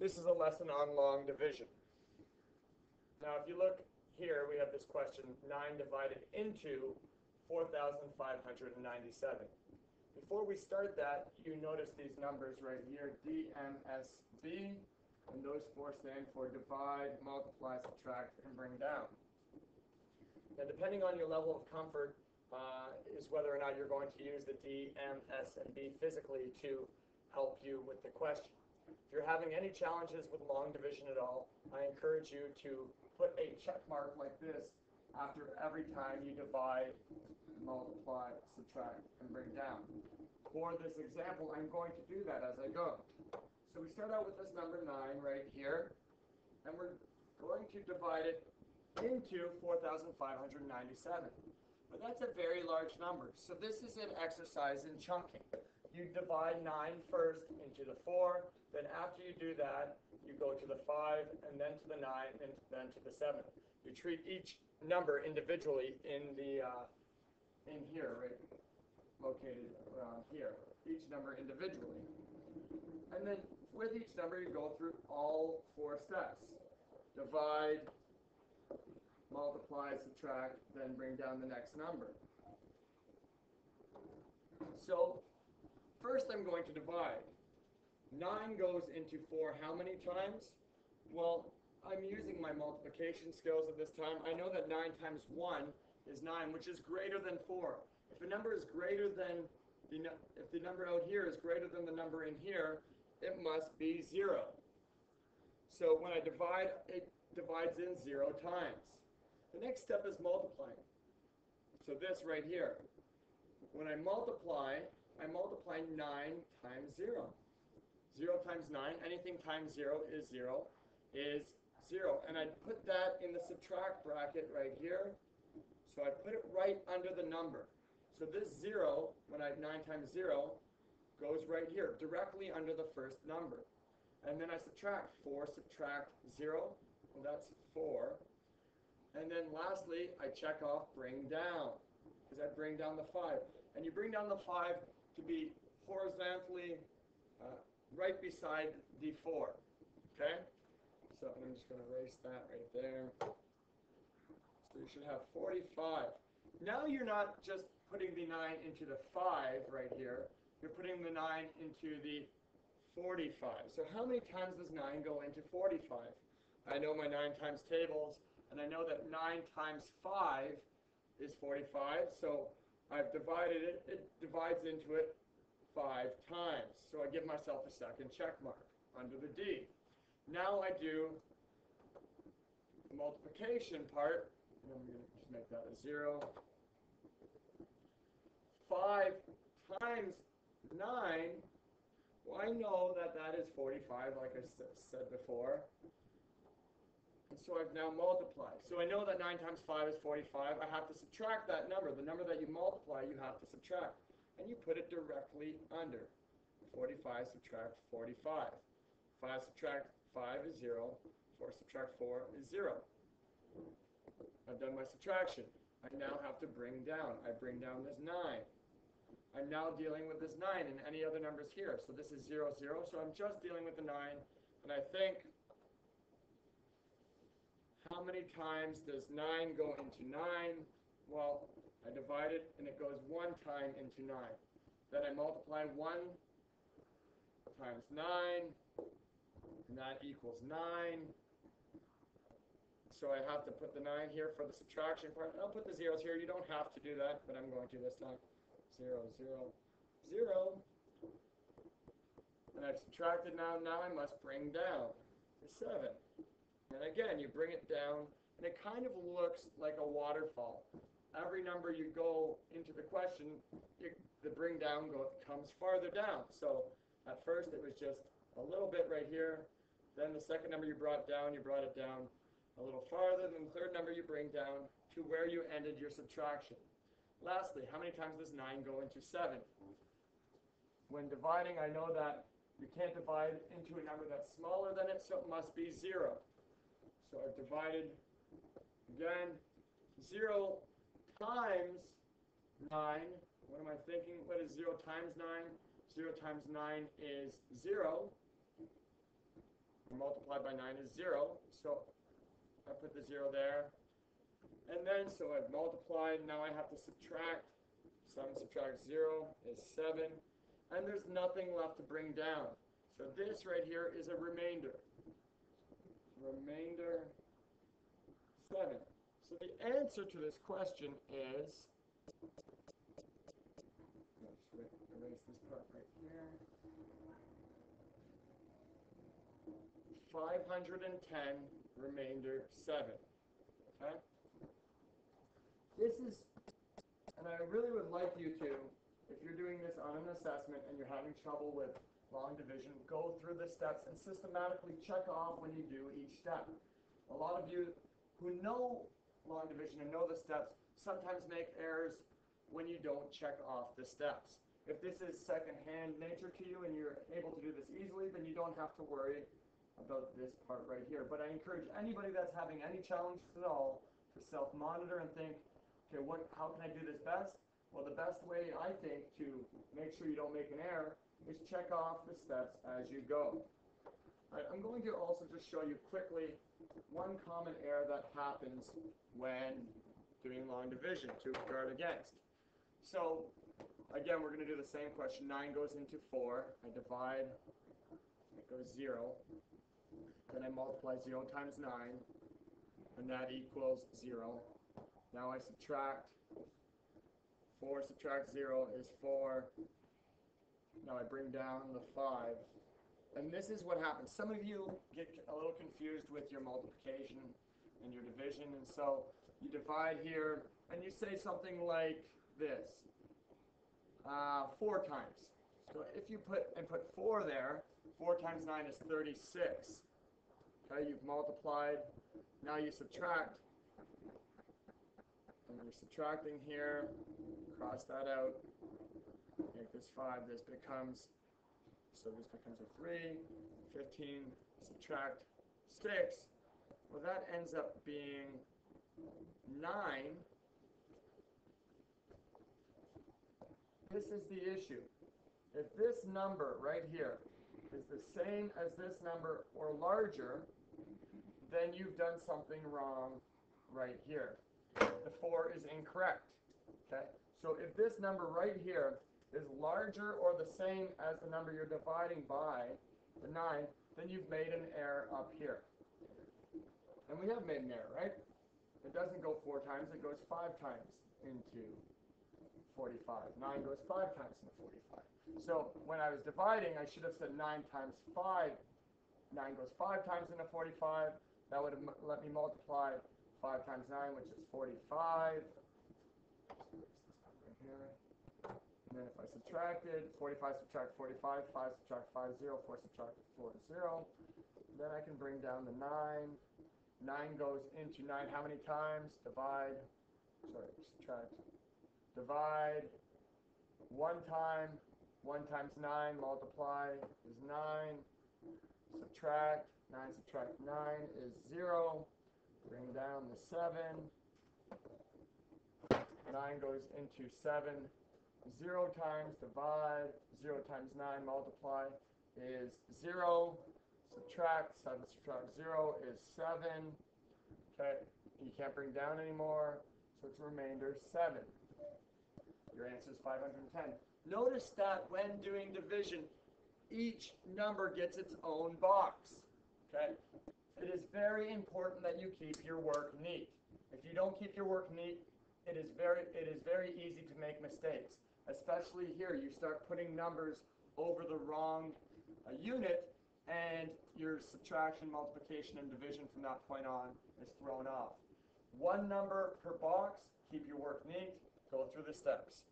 This is a lesson on long division. Now if you look here, we have this question, 9 divided into 4,597. Before we start that, you notice these numbers right here, DMSB, and those four stand for divide, multiply, subtract, and bring down. Now depending on your level of comfort is whether or not you're going to use the D, M, S, and B physically to help you with the question. If you're having any challenges with long division at all, I encourage you to put a check mark like this after every time you divide, multiply, subtract, and bring down. For this example, I'm going to do that as I go. So we start out with this number 9 right here, and we're going to divide it into 4,597. But that's a very large number, so this is an exercise in chunking. You divide 9 first into the 4, then after you do that, you go to the 5, and then to the 9, and then to the 7. You treat each number individually in the in here, right, located around here, each number individually. And then with each number, you go through all 4 steps. Divide, multiply, subtract, then bring down the next number. So first I'm going to divide. 9 goes into 4 how many times? Well, I'm using my multiplication skills at this time. I know that 9 times 1 is 9, which is greater than 4. If a number is greater than, if the number out here is greater than the number in here, it must be 0. So when I divide, it divides in 0 times. The next step is multiplying. So this right here. When I multiply 9 times 0. 0 times 9, anything times 0 is 0, is 0. And I put that in the subtract bracket right here. So I put it right under the number. So this 0, when I have 9 times 0, goes right here, directly under the first number. And then I subtract. 4 subtract 0, well that's 4. And then lastly, I check off bring down, because I bring down the 5. And you bring down the 5 to be horizontally right beside the 4. Okay? So I'm just going to erase that right there. So you should have 45. Now you're not just putting the 9 into the 5 right here. You're putting the 9 into the 45. So how many times does 9 go into 45? I know my 9 times tables, and I know that 9 times 5 is 45. So I've divided it. It divides into it 5 times. So I give myself a second check mark under the D. Now I do the multiplication part. And I'm going to just make that a 0. 5 times 9, well, I know that that is 45, like I said before. And so I've now multiplied. So I know that 9 times 5 is 45. I have to subtract that number. The number that you multiply, you have to subtract. And you put it directly under. 45 subtract 45. 5 subtract 5 is 0. 4 subtract 4 is 0. I've done my subtraction. I now have to bring down. I bring down this 9. I'm now dealing with this 9 and any other numbers here. So this is 0, 0. So I'm just dealing with the 9. And I think, how many times does 9 go into 9? Well, I divide it, and it goes 1 time into 9. Then I multiply 1 times 9, and that equals 9. So I have to put the 9 here for the subtraction part. I'll put the zeros here. You don't have to do that, but I'm going to this time. 0, 0, 0. And I've subtracted now. Now I must bring down the 7. And again, you bring it down, and it kind of looks like a waterfall. Every number you go into the question, the bring down comes farther down. So at first it was just a little bit right here. Then the second number you brought it down a little farther. Then the third number you bring down to where you ended your subtraction. Lastly, how many times does 9 go into 7? When dividing, I know that you can't divide into a number that's smaller than it, so it must be 0. So I've divided, again, 0 times 9. What am I thinking? What is 0 times 9? 0 times 9 is 0. I'm multiplied by 9 is 0, so I put the 0 there. And then, so I've multiplied, now I have to subtract. 7 subtract 0 is 7. And there's nothing left to bring down. So this right here is a remainder. Remainder 7. So the answer to this question is, let's erase this part right here, 510 remainder 7. Okay? This is, and I really would like you to, if you're doing this on an assessment and you're having trouble with long division, go through the steps and systematically check off when you do each step. A lot of you who know long division and know the steps sometimes make errors when you don't check off the steps. If this is second-hand nature to you and you're able to do this easily, then you don't have to worry about this part right here. But I encourage anybody that's having any challenges at all to self-monitor and think, okay, how can I do this best? Well, the best way, I think, to make sure you don't make an error is check off the steps as you go. All right, I'm going to also just show you quickly one common error that happens when doing long division to guard against. So, again, we're going to do the same question. 9 goes into 4. I divide, it goes 0. Then I multiply 0 times 9, and that equals 0. Now I subtract. 4 subtract 0 is 4. Now I bring down the 5. And this is what happens. Some of you get a little confused with your multiplication and your division, and so you divide here, and you say something like this, 4 times. So if you put 4 there, 4 times 9 is 36. Okay, you've multiplied. Now you subtract. And you're subtracting here. Cross that out. Make this 5. This becomes, so this becomes a 3. 15. Subtract 6. Well, that ends up being 9. This is the issue. If this number right here is the same as this number or larger, then you've done something wrong right here. The 4 is incorrect. Okay? So if this number right here is larger or the same as the number you're dividing by, the 9, then you've made an error up here. And we have made an error, right? It doesn't go 4 times, it goes 5 times into 45. 9 goes 5 times into 45. So when I was dividing, I should have said 9 times 5. 9 goes 5 times into 45. That would have let me multiply 5 times 9, which is 45. And then if I subtracted, 45 subtract 45, 5 subtract 5, 0, 4 subtract 4 is 0. Then I can bring down the 9. 9 goes into 9 how many times? Divide, subtract. Divide 1 time. 1 times 9, multiply is 9. Subtract, 9 subtract 9 is 0. Bring down the 7. 9 goes into 7. 0 times, divide, 0 times 9, multiply is 0. Subtract, 7 subtract 0 is 7. Okay, you can't bring down anymore, so it's remainder 7. Your answer is 510. Notice that when doing division, each number gets its own box. Okay? It is very important that you keep your work neat. If you don't keep your work neat, it is very easy to make mistakes. Especially here, you start putting numbers over the wrong unit, and your subtraction, multiplication, and division from that point on is thrown off. 1 number per box, keep your work neat, go through the steps.